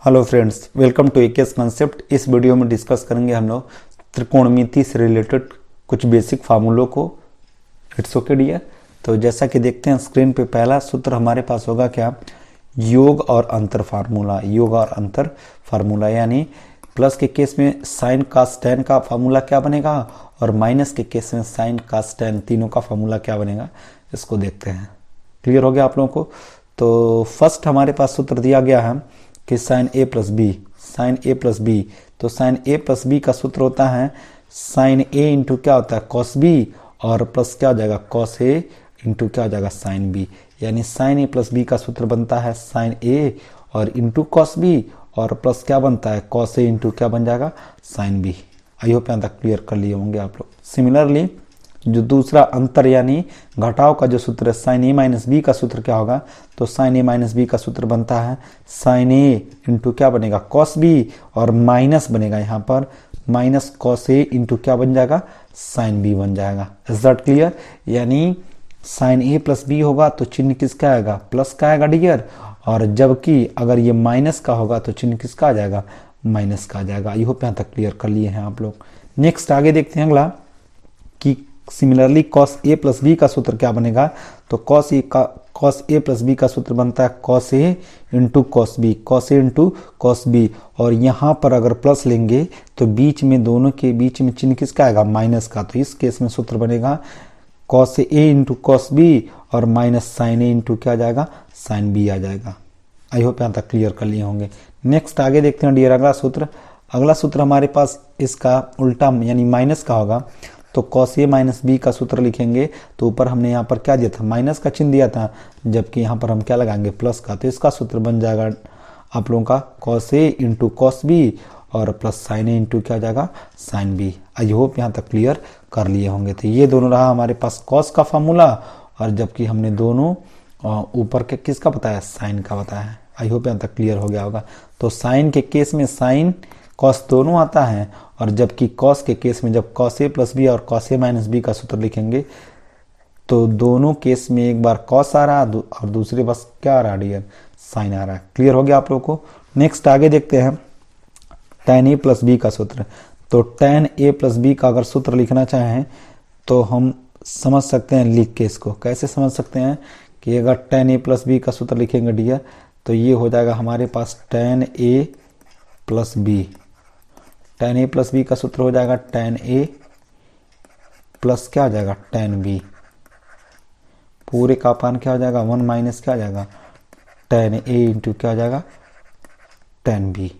Hello friends, welcome to AKS concept. इस video में discuss करेंगे हम लोग त्रिकोणमिति से रिलेटेड कुछ बेसिक फार्मूलों को। It's okay dear. तो जैसा कि देखते हैं स्क्रीन पे, पहला सूत्र हमारे पास होगा क्या, योग और अंतर फार्मूला। योग और अंतर फार्मूला यानी प्लस के केस में साइन कास टेन का फार्मूला क्या बनेगा और माइनस के केस में साइन कास टेन, तीनों का फार्मूला क्या बनेगा, इसको देखते हैं। क्लियर हो गया आप लोगों को। तो फर्स्ट हमारे पास सूत्र दिया गया है कि साइन ए प्लस बी, साइन ए प्लस बी। तो साइन ए प्लस बी का सूत्र होता है साइन ए इंटू क्या होता है, कॉस बी, और प्लस क्या हो जाएगा, कॉस ए इंटू क्या हो जाएगा, साइन बी। यानी साइन ए प्लस बी का सूत्र बनता है साइन ए और इंटू कॉस बी, और प्लस क्या बनता है, कॉस ए इंटू क्या बन जाएगा, साइन बी। आई होप यहाँ तक क्लियर कर लिए होंगे आप लोग। सिमिलरली जो दूसरा अंतर यानी घटाव का जो सूत्र है साइन ए माइनस बी का सूत्र क्या होगा, तो साइन ए माइनस बी का सूत्र बनता है साइन ए इंटू क्या बनेगा, कॉस बी, और माइनस बनेगा यहाँ पर माइनस कॉस ए इंटू क्या बन जाएगा, साइन बी बन जाएगा। Is that clear. यानी साइन ए प्लस बी होगा तो चिन्ह किसका आएगा, प्लस का आएगा डियर, और जबकि अगर ये माइनस का होगा तो चिन्ह किसका आ जाएगा, माइनस का आ जाएगा। आई होप यहाँ तक क्लियर कर लिए हैं आप लोग। नेक्स्ट आगे देखते हैं अगला कि similarly cos A plus B का सूत्र क्या बनेगा, तो कॉस ए प्लस बी का सूत्र बनता है cos A into cos B, cos A into cos B, और यहाँ पर अगर प्लस लेंगे तो बीच में, दोनों के बीच में चिन्ह किसका आएगा, माइनस का। तो इस केस में सूत्र बनेगा cos A into cos B और माइनस साइन ए इंटू क्या आ जाएगा, साइन बी आ जाएगा। आई होप यहाँ तक क्लियर कर लिए होंगे। नेक्स्ट आगे देखते हैं डियर अगला सूत्र। अगला सूत्र हमारे पास इसका उल्टा यानी माइनस का होगा, तो कॉस ए माइनस बी का सूत्र लिखेंगे तो ऊपर हमने यहाँ पर क्या दिया था, माइनस का चिन्ह दिया था, जबकि यहाँ पर हम क्या लगाएंगे, प्लस का। तो इसका सूत्र बन जाएगा आप लोगों का cos A into cos B और प्लस साइन ए इंटू क्या हो जाएगा, साइन बी। आई होप यहाँ तक क्लियर कर लिए होंगे। तो ये दोनों रहा हमारे पास कॉस का फार्मूला, और जबकि हमने दोनों ऊपर के किसका बताया, साइन का बताया। आई होप यहाँ तक क्लियर हो गया होगा। तो साइन के केस में साइन कॉस दोनों आता है, और जबकि कॉस के केस में जब कॉस ए प्लस बी और कॉस ए माइनस बी का सूत्र लिखेंगे तो दोनों केस में एक बार कॉस आ रहा है और दूसरे बस क्या आ रहा है डियर, साइन आ रहा है। क्लियर हो गया आप लोगों को। नेक्स्ट आगे देखते हैं tan ए प्लस बी का सूत्र। तो tan ए प्लस बी का अगर सूत्र लिखना चाहें तो हम समझ सकते हैं लिख के, इसको कैसे समझ सकते हैं कि अगर tan ए प्लस बी का सूत्र लिखेंगे डियर तो ये हो जाएगा हमारे पास tan ए प्लस बी। tan ए प्लस बी का सूत्र हो जाएगा tan ए प्लस क्या हो जाएगा, tan बी, पूरे का अपान क्या हो जाएगा, वन माइनस क्या हो जाएगा, tan ए इंटू क्या हो जाएगा, tan बी।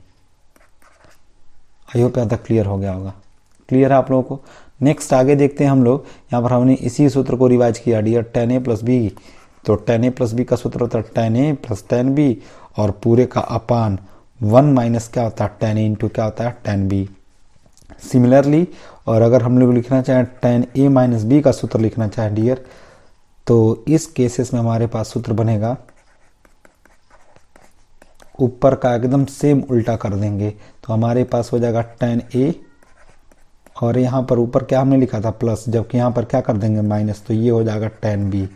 आई होप यहाँ तक क्लियर हो गया होगा। क्लियर है आप लोगों को। नेक्स्ट आगे देखते हैं हम लोग, यहाँ पर हमने इसी सूत्र को रिवाइज किया डियर, tan ए प्लस बी। तो tan ए प्लस बी का सूत्र होता है tan ए प्लस tan बी, और पूरे का अपान वन माइनस क्या होता है, tan ए इंटू क्या होता है, tan बी। सिमिलरली, और अगर हम लोग लिखना चाहें tan ए माइनस बी का सूत्र लिखना चाहें डियर, तो इस केसेस में हमारे पास सूत्र बनेगा, ऊपर का एकदम सेम उल्टा कर देंगे तो हमारे पास हो जाएगा tan ए, और यहाँ पर ऊपर क्या हमने लिखा था, प्लस, जबकि यहाँ पर क्या कर देंगे, माइनस। तो ये हो जाएगा tan बी,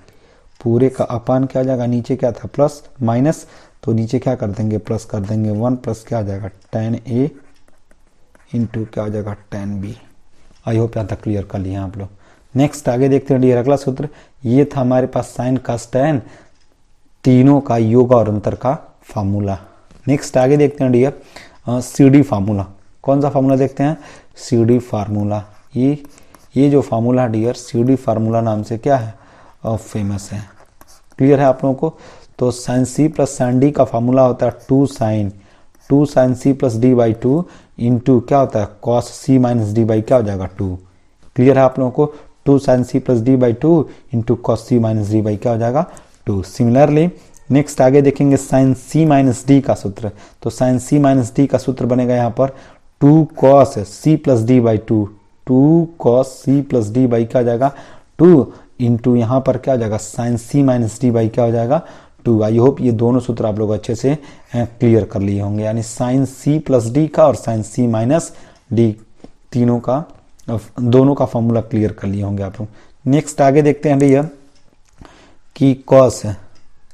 पूरे का अपान क्या हो जाएगा, नीचे क्या था, प्लस माइनस, तो नीचे क्या कर देंगे, प्लस कर देंगे, वन प्लस क्या हो जाएगा, tan ए इंटू क्या हो जाएगा, tan बी। आई होप यहाँ तक क्लियर कर लिए आप लोग। नेक्स्ट आगे देखते हैं डियर अगला सूत्र। ये था हमारे पास साइन कास टेन, तीनों का योग और अंतर का फार्मूला। नेक्स्ट आगे देखते हैं डियर सी डी फार्मूला। कौन सा फार्मूला देखते हैं, सी डी फार्मूला। ये जो formula dear C D formula नाम से क्या है, फेमस है। क्लियर है आप लोगों को। तो sine C plus sine D का फार्मूला होता है two sine C plus D by two into क्या होता है, cos C minus D by क्या हो जाएगा, टू। क्लियर है आप लोगों को। Two sine C plus D by two into cos C minus D by क्या हो जाएगा, टू। सिमिलरली नेक्स्ट आगे देखेंगे साइन सी माइनस डी का सूत्र। तो साइन सी माइनस डी का सूत्र बनेगा यहाँ पर two cos C plus D by two, two cos C plus D by क्या हो जाएगा, टू, इंटू यहाँ पर क्या हो जाएगा, sine C minus D by क्या हो जाएगा, टू। आई होप ये दोनों सूत्र आप लोग अच्छे से क्लियर कर लिए होंगे। यानी साइन सी प्लस डी का और साइन सी माइनस डी तीनों का, दोनों का फॉर्मूला क्लियर कर लिए होंगे आप लोग। नेक्स्ट आगे देखते हैं भैया कि कॉस,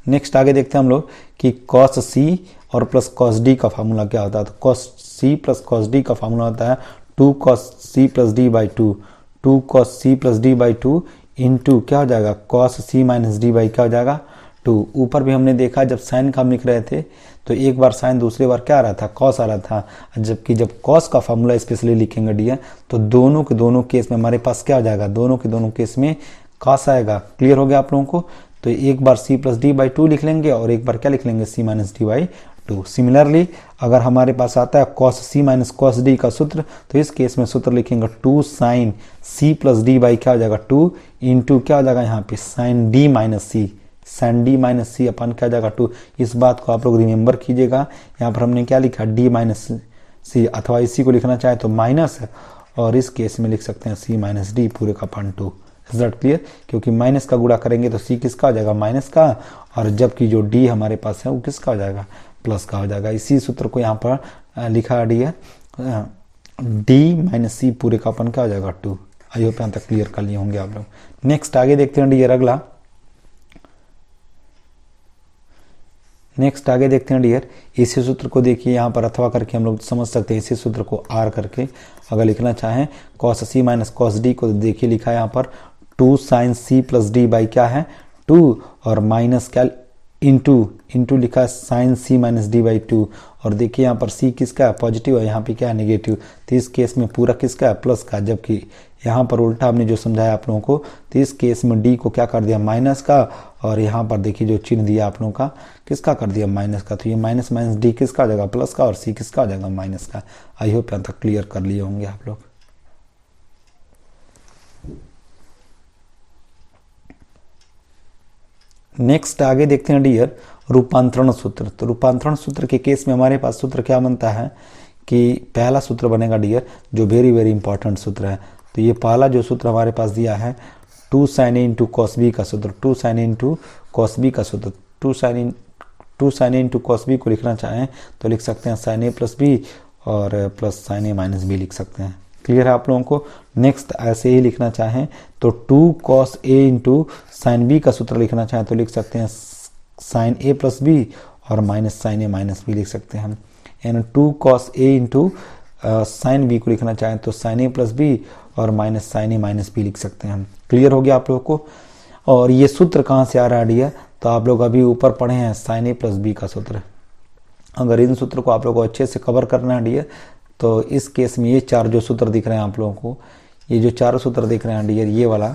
नेक्स्ट आगे देखते हैं हम लोग कि कॉस सी और प्लस कॉस डी का फार्मूला क्या होता है, तो cos C plus cos D का फार्मूला होता है 2 cos C plus D by 2, 2 cos C plus D by 2 into क्या हो जाएगा cos C minus D by क्या हो जाएगा 2। ऊपर भी हमने देखा जब साइन का हम लिख रहे थे तो एक बार साइन दूसरी बार क्या आ रहा था कॉस आ रहा था, जबकि जब कॉस का फार्मूला स्पेशली लिखेंगे डी तो दोनों के दोनों केस में हमारे पास क्या हो जाएगा, दोनों के दोनों केस में कॉस आएगा। क्लियर हो गया आप लोगों को। तो एक बार सी प्लस डी बाई 2 लिख लेंगे और एक बार क्या लिख लेंगे C minus D by 2। Similarly अगर हमारे पास आता है cos C minus cos D का सूत्र तो इस केस में सूत्र लिखेंगे 2 sine C plus D by क्या हो जाएगा 2 इंटू क्या हो जाएगा यहाँ पे साइन डी माइनस सी, साइन डी माइनस सी अपन क्या जाएगा 2। इस बात को आप लोग रिमेंबर कीजिएगा। यहाँ पर हमने क्या लिखा डी माइनस सी, अथवा इसी को लिखना चाहे तो माइनस है और इस केस में लिख सकते हैं सी माइनस डी पूरे का पान 2। Is that clear. क्योंकि माइनस का गुणा करेंगे तो सी किसका हो जाएगा माइनस का, और जबकि जो डी हमारे पास है वो किसका हो जाएगा प्लस का हो जाएगा। इसी सूत्र को यहाँ पर लिखा डी है डी माइनस सी पूरे का अपन क्या हो जाएगा 2। आई होप यहाँ तक क्लियर कर लिए होंगे आप लोग। नेक्स्ट आगे देखते हैं डियर अगला। नेक्स्ट आगे देखते हैं डियर, इसी सूत्र को देखिए यहाँ पर अथवा करके हम लोग समझ सकते हैं। इसी सूत्र को आर करके अगर लिखना चाहें cos C minus cos D को देखिए लिखा है यहाँ पर 2 sine C plus D by क्या है 2 और माइनस क्या इंटू लिखा है sine C minus D by 2। और देखिए यहाँ पर सी किसका है पॉजिटिव है, यहाँ पे क्या है नेगेटिव, तो इस केस में पूरा किसका है प्लस का, जबकि यहाँ पर उल्टा हमने जो समझाया आप लोगों को तो इस केस में डी को क्या कर दिया माइनस का, और यहाँ पर देखिए जो चिन्ह दिया आप लोगों का किसका कर दिया माइनस का। तो ये माइनस माइनस डी किसका आ जाएगा प्लस का और सी किसका आ जाएगा माइनस का। आई होप यहाँ तक क्लियर कर लिए होंगे आप लोग। नेक्स्ट आगे देखते हैं डियर रूपांतरण सूत्र। तो रूपांतरण सूत्र के केस में हमारे पास सूत्र क्या बनता है कि पहला सूत्र बनेगा डियर जो वेरी वेरी इंपॉर्टेंट सूत्र है। तो ये पहला जो सूत्र हमारे पास दिया है 2 साइन ए इंटू कॉस बी का सूत्र, 2 साइन ए इंटू कॉस बी का सूत्र, 2 साइन ए इंटू कॉस बी को लिखना चाहें तो लिख सकते हैं साइन ए प्लस बी और plus sign A minus B लिख सकते हैं। क्लियर है आप लोगों को। नेक्स्ट ऐसे ही लिखना चाहें तो 2 cos A into sine B का सूत्र लिखना चाहें तो लिख सकते हैं साइन ए प्लस बी और minus sine A minus B लिख सकते हैं हम। यानी 2 cos A into sine B को लिखना चाहें तो साइन ए प्लस बी और minus sine A minus B लिख सकते हैं हम। क्लियर हो गया आप लोगों को। और ये सूत्र कहाँ से आ रहा है डियर, तो आप लोग अभी ऊपर पढ़े हैं साइन ए प्लस बी का सूत्र। अगर इन सूत्र को आप लोग को अच्छे से कवर करना है डियर तो इस केस में ये चार जो सूत्र दिख रहे हैं आप लोगों को, ये जो चारों सूत्र दिख रहे हैं डियर ये वाला,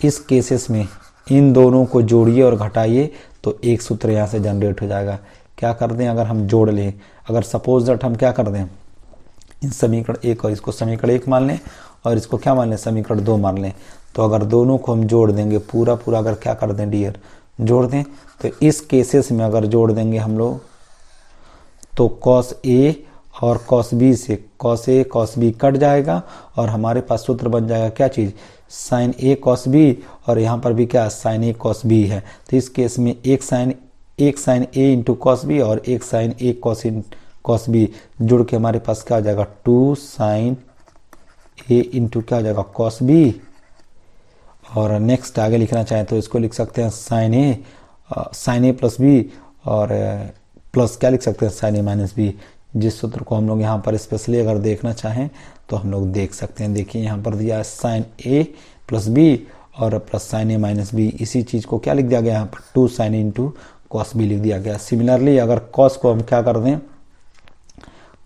इस केसेस में इन दोनों को जोड़िए और घटाइए तो एक सूत्र यहाँ से जनरेट हो जाएगा। क्या कर दें अगर हम जोड़ लें, अगर सपोज दैट हम क्या कर दें इन समीकरण 1 और इसको समीकरण 1 मान लें और इसको क्या मान लें समीकरण 2 मान लें, तो अगर दोनों को हम जोड़ देंगे पूरा अगर क्या कर दें डियर जोड़ दें तो इस केसेस में अगर जोड़ देंगे हम लोग तो कॉस ए और कॉस बी से cos A cos B cut जाएगा और हमारे पास सूत्र बन जाएगा क्या चीज़ साइन ए कॉस बी, और यहाँ पर भी क्या साइन ए कॉस बी है। तो इस केस में एक साइन ए इंटू कॉस बी और एक साइन ए कॉस बी जुड़ के हमारे पास क्या आ जाएगा 2 साइन ए इंटू क्या आ जाएगा कॉस बी। और नेक्स्ट आगे लिखना चाहें तो इसको लिख सकते हैं साइन ए प्लस बी और प्लस क्या लिख सकते हैं साइन ए माइनस बी। जिस सूत्र को हम लोग यहाँ पर स्पेशली अगर देखना चाहें तो हम लोग देख सकते हैं। देखिए यहाँ पर दिया है साइन ए प्लस बी और plus sign A minus B, इसी चीज़ को क्या लिख दिया गया यहाँ पर 2 साइन ए इंटू कॉस बी लिख दिया गया। सिमिलरली अगर कॉस को हम क्या कर दें,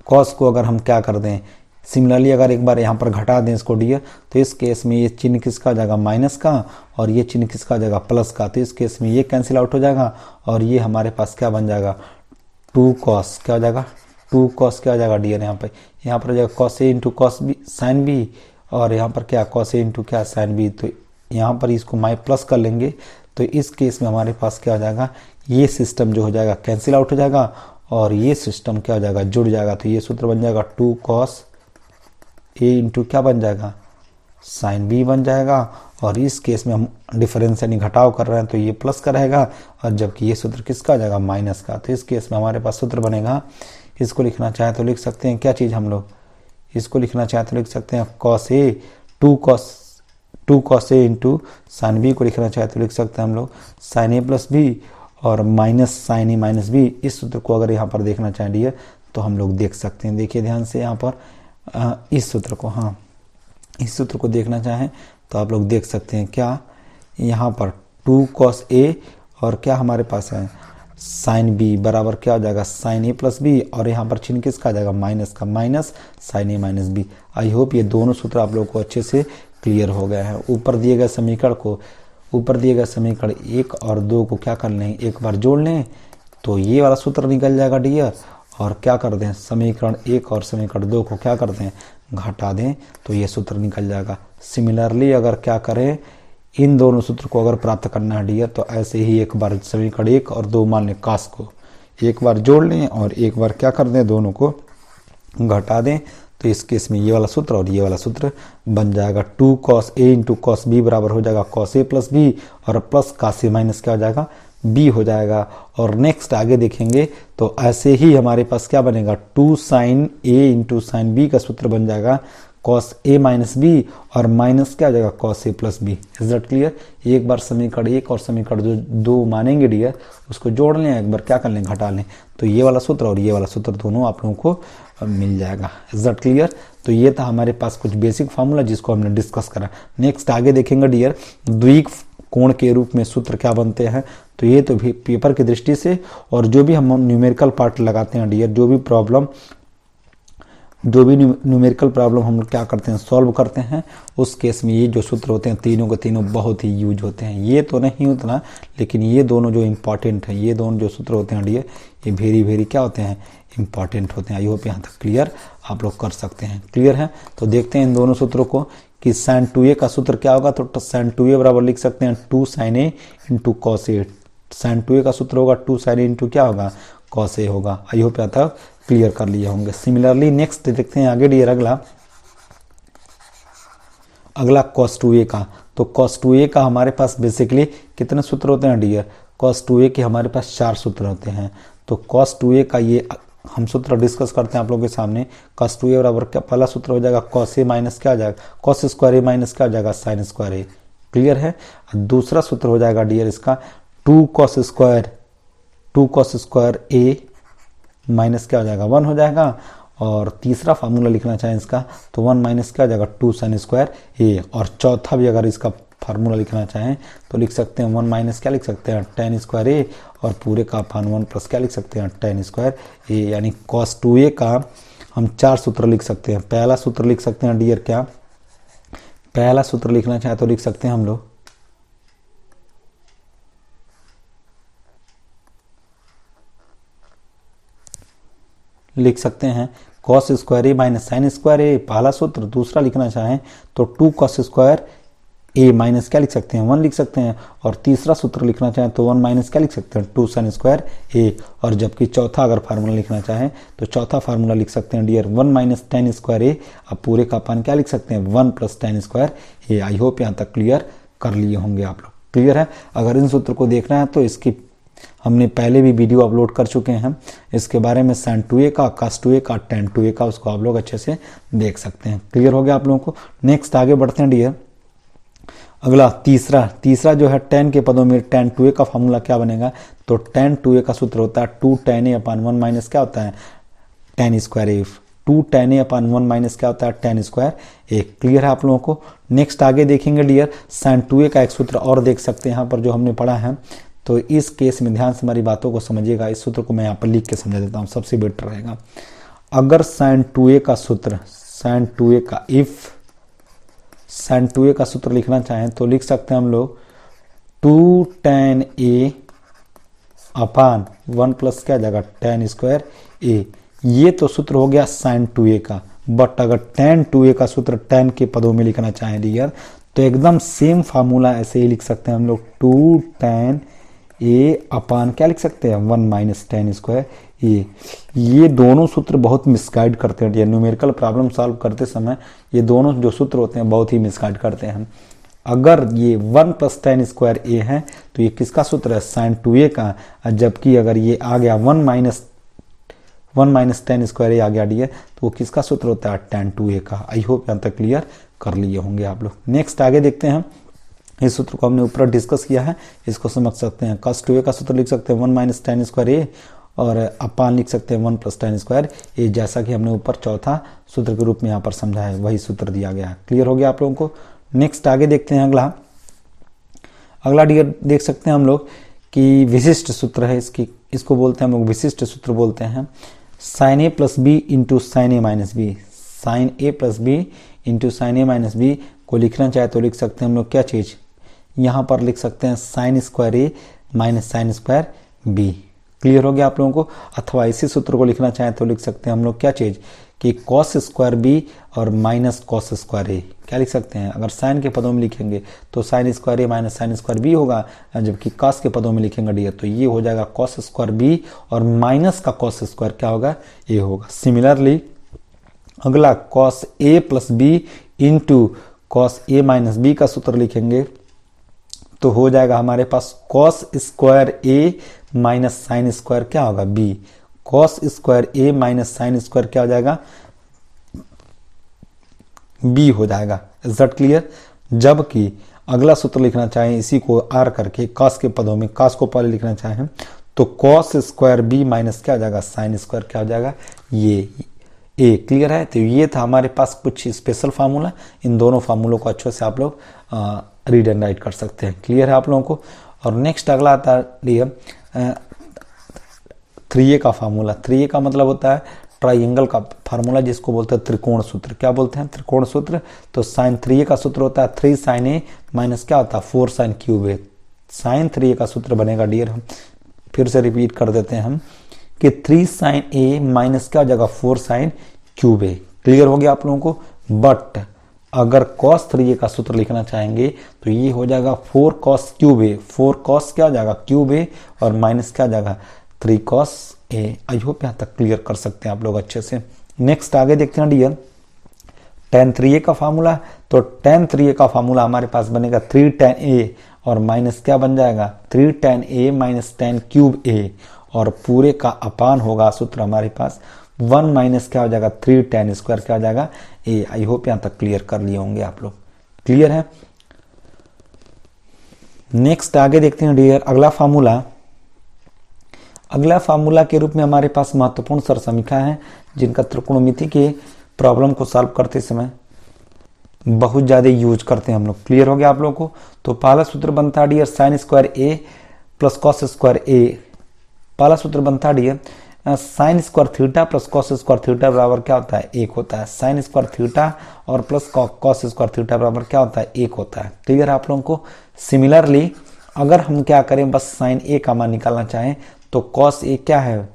कॉस को अगर हम क्या कर दें सिमिलरली अगर एक बार यहाँ पर घटा दें इसको डियर तो इस केस में ये चिन्ह किसका आ जाएगा माइनस का और ये चिन्ह किसका आ जाएगा प्लस का। तो इस केस में ये कैंसिल आउट हो जाएगा और ये हमारे पास क्या बन जाएगा 2 कॉस क्या हो जाएगा 2 कॉस क्या हो जाएगा डियर यहाँ पर हो जाएगा cos A into cos B sine B और यहाँ पर क्या कॉस ए इंटू क्या साइन बी। तो यहाँ पर इसको प्लस कर लेंगे तो इस केस में हमारे पास क्या हो जाएगा ये सिस्टम जो हो जाएगा कैंसिल आउट हो जाएगा और ये सिस्टम क्या हो जाएगा जुड़ जाएगा। तो ये सूत्र बन जाएगा 2 कॉस ए इंटू क्या बन जाएगा साइन बी बन जाएगा। और इस केस में हम डिफरेंस यानी घटाव कर रहे हैं तो ये प्लस का रहेगा और जबकि ये सूत्र किसका आ जाएगा माइनस का। तो इस केस में हमारे पास सूत्र बनेगा, इसको लिखना चाहे तो लिख सकते हैं क्या चीज़ हम लोग, इसको लिखना चाहे तो लिख सकते हैं cos A 2 cos A into sine B को लिखना चाहे तो लिख सकते हैं हम लोग साइन ए प्लस बी और minus sine A minus B, इस सूत्र को अगर यहाँ पर देखना चाहें डियर तो हम लोग देख सकते हैं। देखिए ध्यान से यहाँ पर इस सूत्र को, हाँ इस सूत्र को देखना चाहें तो आप लोग देख सकते हैं। क्या यहाँ पर 2 cos ए और क्या हमारे पास है साइन बी बराबर क्या हो जाएगा साइन ए प्लस बी, और यहाँ पर चिन्ह किसका आ जाएगा माइनस का, minus sine A minus B. I hope ये दोनों सूत्र आप लोग को अच्छे से क्लियर हो गया है। ऊपर दिए गए समीकरण 1 और 2 को क्या कर लें, एक बार जोड़ लें तो ये वाला सूत्र निकल जाएगा डियर, और क्या कर दें समीकरण 1 और समीकरण 2 को क्या कर दें घटा दें तो ये सूत्र निकल जाएगा। सिमिलरली अगर क्या करें इन दोनों सूत्र को अगर प्राप्त करना है डियर तो ऐसे ही एक बार समीकरण 1 और 2 मान लें कास को एक बार जोड़ लें और एक बार क्या कर दें दोनों को घटा दें, तो इस केस में ये वाला सूत्र और ये वाला सूत्र बन जाएगा। 2 cos a into cos b बराबर हो जाएगा cos a प्लस b, और प्लस cos a माइनस क्या हो जाएगा b हो जाएगा। और नेक्स्ट आगे देखेंगे तो ऐसे ही हमारे पास क्या बनेगा 2 sin a into sine b का सूत्र बन जाएगा cos a माइनस b, और माइनस क्या हो जाएगा cos a plus b। Is that clear? एक बार समीकरण 1 और समीकरण 2 मानेंगे डियर, उसको जोड़ लें एक बार क्या कर लें घटा लें, तो ये वाला सूत्र और ये वाला सूत्र दोनों आप लोगों को मिल जाएगा। Is that clear? तो ये था हमारे पास कुछ बेसिक फार्मूला जिसको हमने डिस्कस करा। नेक्स्ट आगे देखेंगे डियर द्विक कोण के रूप में सूत्र क्या बनते हैं, तो ये तो भी पेपर की दृष्टि से और जो भी हम न्यूमेरिकल पार्ट लगाते हैं डियर, जो भी न्यूमेरिकल प्रॉब्लम हम लोग क्या करते हैं सॉल्व करते हैं, उस केस में ये जो सूत्र होते हैं तीनों के तीनों बहुत ही यूज होते हैं। ये तो नहीं उतना, लेकिन ये दोनों जो इम्पॉर्टेंट हैं, ये दोनों जो सूत्र होते हैं डियर ये वेरी क्या होते हैं इम्पॉर्टेंट होते हैं। आई होप यहाँ तक क्लियर आप लोग कर सकते हैं। क्लियर है? तो देखते हैं इन दोनों सूत्रों को कि sin 2a का सूत्र क्या होगा, तो sin 2a बराबर लिख सकते हैं 2 sin a into cos a। sin 2a का सूत्र होगा 2 sin a इंटू क्या होगा cos a होगा। आई होप यहाँ तक क्लियर कर लिए होंगे। सिमिलरली नेक्स्ट देखते हैं आगे डियर अगला cos 2a का। तो cos 2a का हमारे पास बेसिकली कितने सूत्र होते हैं डियर, cos 2a के हमारे पास 4 सूत्र होते हैं। तो cos 2a का ये हम सूत्र डिस्कस करते हैं आप लोगों के सामने। cos 2a बराबर क्या पहला सूत्र हो जाएगा cos a माइनस क्या हो जाएगा cos स्क्वायर a माइनस क्या हो जाएगा sin स्क्वायर a। क्लियर है? दूसरा सूत्र हो जाएगा डियर इसका 2 cos स्क्वायर a माइनस क्या हो जाएगा 1 हो जाएगा। और तीसरा फार्मूला लिखना चाहें इसका तो 1 माइनस क्या हो जाएगा 2 sin स्क्वायर a। और चौथा भी अगर इसका फार्मूला लिखना चाहें तो लिख सकते हैं 1 माइनस क्या लिख सकते हैं tan स्क्वायर a, और पूरे का अपान 1 प्लस क्या लिख सकते हैं tan स्क्वायर a। यानी cos 2a का हम 4 सूत्र लिख सकते हैं। पहला सूत्र लिख सकते हैं डियर क्या, पहला सूत्र लिखना चाहे तो लिख सकते हैं हम लोग लिख सकते हैं cos square a minus sine square a पहला सूत्र। दूसरा लिखना चाहें तो 2 cos स्क्वायर a माइनस क्या लिख सकते हैं 1 लिख सकते हैं। और तीसरा सूत्र लिखना चाहें तो 1 माइनस क्या लिख सकते हैं 2 sin स्क्वायर a। और जबकि चौथा अगर फार्मूला लिखना चाहें तो चौथा फार्मूला लिख सकते हैं dear 1 minus tan square a, अब पूरे का अपान क्या लिख सकते हैं 1 plus tan square a। I hope यहाँ तक क्लियर कर लिए होंगे आप लोग। क्लियर है? अगर इन सूत्र को देखना है तो इसकी हमने पहले भी वीडियो अपलोड कर चुके हैं इसके बारे में, sin 2a का cos 2a का tan 2a का, उसको आप लोग अच्छे से देख सकते हैं। क्लियर हो गया आप लोगों को? नेक्स्ट आगे बढ़ते हैं डियर अगला तीसरा जो है tan के पदों में tan 2a का फार्मूला क्या बनेगा, तो tan 2a का सूत्र होता है 2 tan a अपान 1 माइनस क्या होता है tan square a। 2 tan a upon 1 minus क्या होता है tan स्क्वायर a। क्लियर है आप लोगों को? नेक्स्ट आगे देखेंगे डियर sin 2a का एक सूत्र और देख सकते हैं यहाँ पर जो हमने पढ़ा है। तो इस केस में ध्यान से हमारी बातों को समझिएगा, इस सूत्र को मैं यहाँ पर लिख के समझा देता हूँ, सबसे बेटर रहेगा। अगर sin 2a का सूत्र sin 2a का sin 2a का सूत्र लिखना चाहें तो लिख सकते हैं हम लोग 2 tan a अपान 1 प्लस क्या जाएगा tan स्क्वायर a। ये तो सूत्र हो गया sin 2a का। बट अगर tan 2a का सूत्र tan के पदों में लिखना चाहें डियर तो एकदम सेम फार्मूला ऐसे ही लिख सकते हैं हम लोग 2 tan a अपान क्या लिख सकते हैं 1 माइनस tan स्क्वायर a। ये दोनों सूत्र बहुत मिसगाइड करते हैं, न्यूमेरिकल प्रॉब्लम सॉल्व करते समय ये दोनों जो सूत्र होते हैं बहुत ही मिसगाइड करते हैं। अगर ये 1 प्लस tan स्क्वायर a है तो ये किसका सूत्र है sin 2a का, जबकि अगर ये आ गया 1 माइनस tan स्क्वायर a आ गया डियर तो वो किसका सूत्र होता है tan 2a का। आई होप यहाँ तक क्लियर कर लिए होंगे आप लोग। नेक्स्ट आगे देखते हैं इस सूत्र को हमने ऊपर डिस्कस किया है, इसको समझ सकते हैं। cos 2a का सूत्र लिख सकते हैं 1 माइनस tan स्क्वायर ए, और अपान लिख सकते हैं 1 प्लस tan स्क्वायर ए, जैसा कि हमने ऊपर चौथा सूत्र के रूप में यहाँ पर समझा है, वही सूत्र दिया गया है। क्लियर हो गया आप लोगों को। नेक्स्ट आगे देखते हैं अगला डियर देख सकते हैं हम लोग कि विशिष्ट सूत्र है इसको बोलते हैं हम लोग विशिष्ट सूत्र बोलते हैं। Sign A plus B into sine A minus B, sign A plus B into sine A minus B को लिखना चाहे तो लिख सकते हैं हम लोग क्या चीज़, यहाँ पर लिख सकते हैं sine square A minus sine square B. Clear हो गया आप लोगों को। अथवा इसी सूत्र को लिखना चाहें तो लिख सकते हैं हम लोग क्या चीज़ कि कॉस स्क्वायर बी और माइनस कॉस स्क्वायर ए। क्या लिख सकते हैं, अगर साइन के पदों में लिखेंगे तो sign square A minus sine square B होगा, जबकि कॉस के पदों में लिखेंगे डियर तो ये हो जाएगा कॉस स्क्वायर बी और माइनस का कॉस स्क्वायर क्या होगा, ए होगा। सिमिलरली अगला cos A plus B into cos A minus B का सूत्र लिखेंगे तो हो जाएगा हमारे पास cos square A minus sine square क्या होगा, B. Cos square A minus sine square क्या हो जाएगा, बी हो जाएगा। Is that clear. जबकि अगला सूत्र लिखना चाहें इसी को आर करके कॉस के पदों में, कॉस को पहले लिखना चाहें तो कॉस स्क्वायर बी माइनस क्या हो जाएगा, साइन स्क्वायर क्या हो जाएगा, ये ए। क्लियर है। तो ये था हमारे पास कुछ स्पेशल फार्मूला। इन दोनों फार्मूलों को अच्छे से आप लोग रीड एंड राइट कर सकते हैं। क्लियर है आप लोगों को। और नेक्स्ट अगला आता है 3a का फार्मूला। 3a का मतलब होता है ट्राइंगल का फार्मूला, जिसको बोलते हैं त्रिकोण सूत्र। क्या बोलते हैं, त्रिकोण सूत्र। तो साइन 3a का सूत्र होता है 3 साइन ए माइनस क्या होता है 4 साइन क्यूब ए। साइन 3a का सूत्र बनेगा डियर, हम फिर से रिपीट कर देते हैं हम कि 3 साइन ए माइनस क्या हो जाएगा 4 साइन क्यूब ए। क्लियर हो गया आप लोगों को। बट अगर cos 3a का सूत्र लिखना चाहेंगे तो ये हो जाएगा 4 cos क्यूब ए। 4 cos क्या हो जाएगा क्यूब ए और माइनस क्या हो जाएगा 3 cos ए। आई होप यहाँ तक क्लियर कर सकते हैं आप लोग अच्छे से। नेक्स्ट आगे देखते हैं डियर tan 3a का फार्मूला। तो tan 3a का फार्मूला हमारे पास बनेगा 3 tan a और माइनस क्या बन जाएगा 3 tan a minus tan cube a, और पूरे का अपान होगा सूत्र हमारे पास 1 माइनस क्या हो जाएगा 3 tan स्क्वायर क्या हो जाएगा ए। आई होप यहाँ तक क्लियर कर लिए होंगे आप लोग। क्लियर है। नेक्स्ट आगे देखते हैं डियर अगला फार्मूला। अगला फार्मूला के रूप में हमारे पास महत्वपूर्ण सरसमीखा है जिनका त्रिकोणमिति के प्रॉब्लम को सॉल्व करते समय बहुत ज्यादा यूज करते हैं हम लोग। क्लियर हो गया आप लोगों को। तो पहला सूत्र बनता है dear sine square A plus cos square A. पहला सूत्र बनता है dear sine square theta plus cos square theta बराबर क्या होता है, 1 होता है। साइन स्क्वायर थीटा और प्लस कॉस स्क्वायर थीटा बराबर क्या होता है, 1 होता है। क्लियर है आप लोगों को। सिमिलरली अगर हम क्या करें, बस साइन ए का मान निकालना चाहें तो कॉस ए क्या है,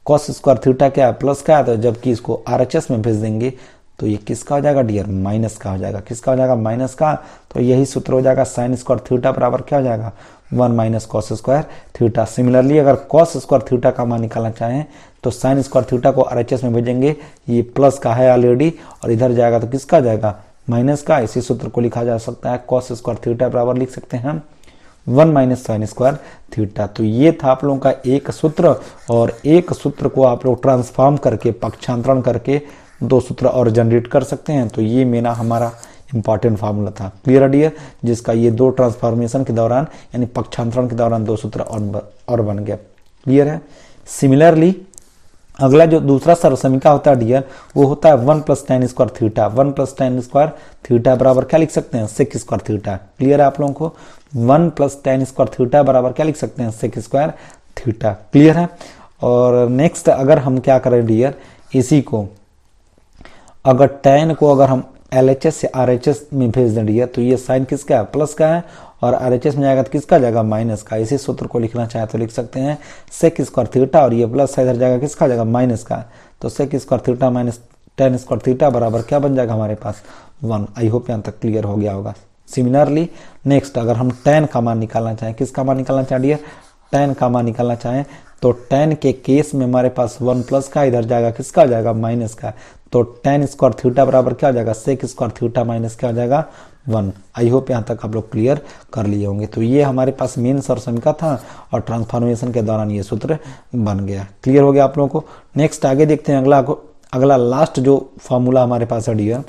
कॉस स्क्वायर थीटा क्या है, प्लस क्या है। तो जबकि इसको आरएचएस में भेज देंगे तो ये किसका हो जाएगा डियर, माइनस का हो जाएगा। किसका हो जाएगा, माइनस का। तो यही सूत्र हो जाएगा साइन स्क्वायर थीटा बराबर क्या हो जाएगा 1 minus cos square theta. Similarly अगर कॉस स्क्वायर थीटा का मान निकालना चाहें तो साइन स्क्वायर थीटा को आरएचएस में भेजेंगे, ये प्लस का है ऑलरेडी और इधर जाएगा तो किसका जाएगा, माइनस का। इसी सूत्र को लिखा जा सकता है कॉस स्क्वायर थीटा बराबर लिख सकते हैं हम 1 माइनस साइन स्क्वायर थीटा। तो ये था आप लोगों का एक सूत्र, और एक सूत्र को आप लोग ट्रांसफॉर्म करके पक्षांतरण करके 2 सूत्र और जनरेट कर सकते हैं। तो ये मेरा हमारा इंपॉर्टेंट फार्मूला था। क्लियर डियर, जिसका ये 2 ट्रांसफॉर्मेशन के दौरान यानी पक्षांतरण के दौरान 2 सूत्र और बन गया। क्लियर है। सिमिलरली अगला जो दूसरा सरसमीका होता है डियर वो होता है 1 plus tan square theta. 1 plus tan square theta बराबर क्या लिख सकते हैं, सेक स्क्वायर थीटा। क्लियर है आप लोगों को। 1 प्लस tan स्क्वायर थीटा बराबर क्या लिख सकते हैं, सेक स्क्वायर थीटा। क्लियर है। और नेक्स्ट अगर हम क्या करें डियर, इसी को अगर tan को अगर हम LHS से RHS में भेज दें डियर तो ये साइन किसका है, प्लस का है, और RHS में जाएगा तो किसका जाएगा, माइनस का। इसी सूत्र को लिखना चाहे तो लिख सकते हैं सेक स्क्वायर थीटा, और ये प्लस इधर जाएगा किसका जाएगा, माइनस का। तो sec square theta minus tan square theta बराबर क्या बन जाएगा हमारे पास 1। आई होप यहाँ तक क्लियर हो गया होगा। सिमिलरली नेक्स्ट अगर हम tan का मान निकालना चाहें, किसका मान निकालना चाहें डियर, tan का मान निकालना चाहें तो tan के केस में हमारे पास 1 प्लस का, इधर जाएगा किसका जाएगा, माइनस का। तो tan स्क्वायर थीटा बराबर क्या हो जाएगा, सेक स्क्वायर थीटा माइनस क्या हो जाएगा 1। आई होप यहाँ तक आप लोग क्लियर कर लिए होंगे। तो ये हमारे पास मेन सरसमीका था और ट्रांसफॉर्मेशन के दौरान ये सूत्र बन गया। क्लियर हो गया आप लोगों को। नेक्स्ट आगे देखते हैं अगला लास्ट जो फार्मूला हमारे पास है डियर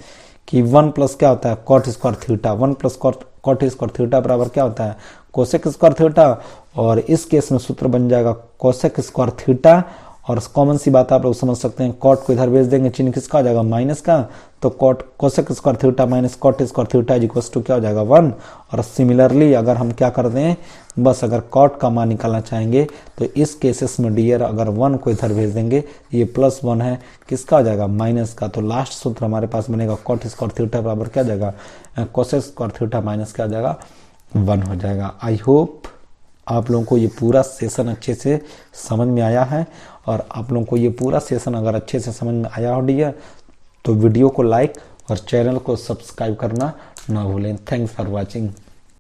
कि 1 प्लस क्या होता है cot square theta, 1 plus cot square theta बराबर क्या होता है कोसेक स्क्वायर थीटा, और इस केस में सूत्र बन जाएगा कोसेक स्क्वायर थीटा, और कॉमन सी बात आप लोग समझ सकते हैं, कॉट को इधर भेज देंगे, चिन्ह किसका हो जाएगा माइनस का, तो cot cosec square theta minus cot square theta is equal to क्या हो जाएगा 1। और सिमिलरली अगर हम क्या कर दें, बस अगर कॉट का मान निकालना चाहेंगे तो इस केसेस में डियर अगर 1 को इधर भेज देंगे, ये +1 है किसका हो जाएगा माइनस का, तो लास्ट सूत्र हमारे पास बनेगा कॉट स्क्वायर थीटा बराबर क्या हो जाएगा कोसेक स्क्वायर थीटा माइनस क्या हो जाएगा 1 हो जाएगा। आई होप आप लोगों को ये पूरा सेशन अच्छे से समझ में आया है, और आप लोगों को ये पूरा सेशन अगर अच्छे से समझ में आया हो डियर तो वीडियो को लाइक और चैनल को सब्सक्राइब करना ना भूलें। Thanks for watching.